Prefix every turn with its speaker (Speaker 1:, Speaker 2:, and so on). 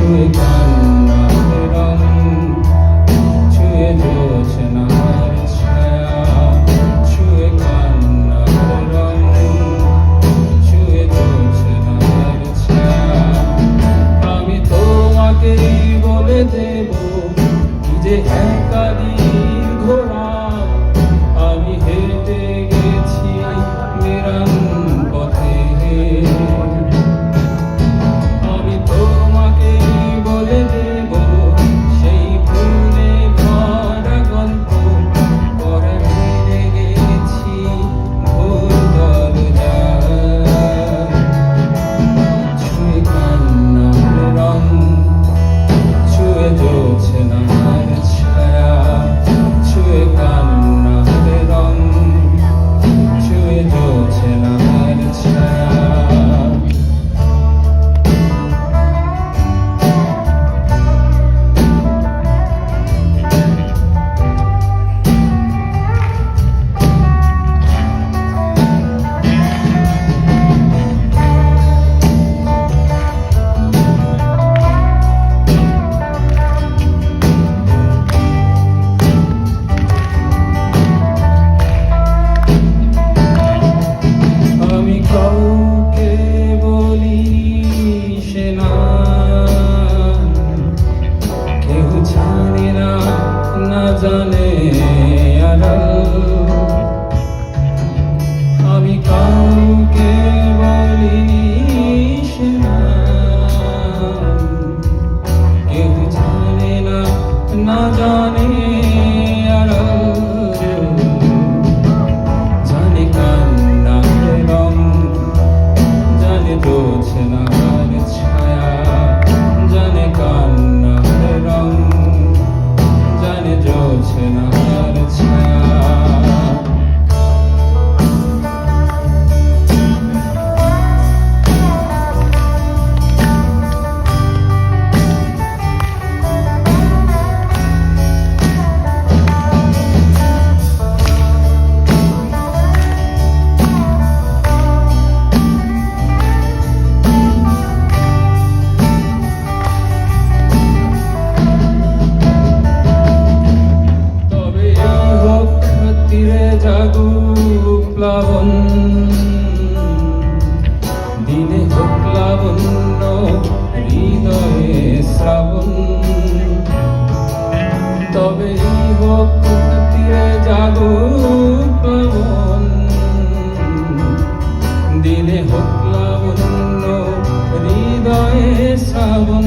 Speaker 1: ছুঁয়ে কান্নার রং, ছুঁয়ে জোছনার ছায়া, ছুঁয়ে কান্নার রং, ছুঁয়ে জোছনার ছায়া। আমি তোমাকে বলে দেব কি যে একাদিন ঘোরা, আমি হেঁটে গেছি বিরান পথে। আমি তোমাকে বলে দেব সেই ফুলে ভরা গল্প, পরে ফিরে গেছি ভুল দরজায়। ছুঁয়ে কান্নার রং, ছুঁয়ে জোছনার ছায়া, ছুঁয়ে কান্নার রং, ছুঁয়ে জোছনার ছায়া। আমি কাউকে বলি সে না, কেউ জানে না, না জানে আড়াল। আমি কাউকে বলি সে না, কেউ জানে না, না জানে আড়াল। জানে কান্নার রং, জানে জোছনার ছায়া, জানে কান্নার রং, জানে জোছনার ছায়া। জাগুক প্লাবন, দিনে হোক লাবণ্য, হৃদয়ে শ্রাবণ। তবে হোক তীরে জাগুক প্লাবন, দিনে হোক লাবণ্য, হৃদয়ে শ্রাবণ।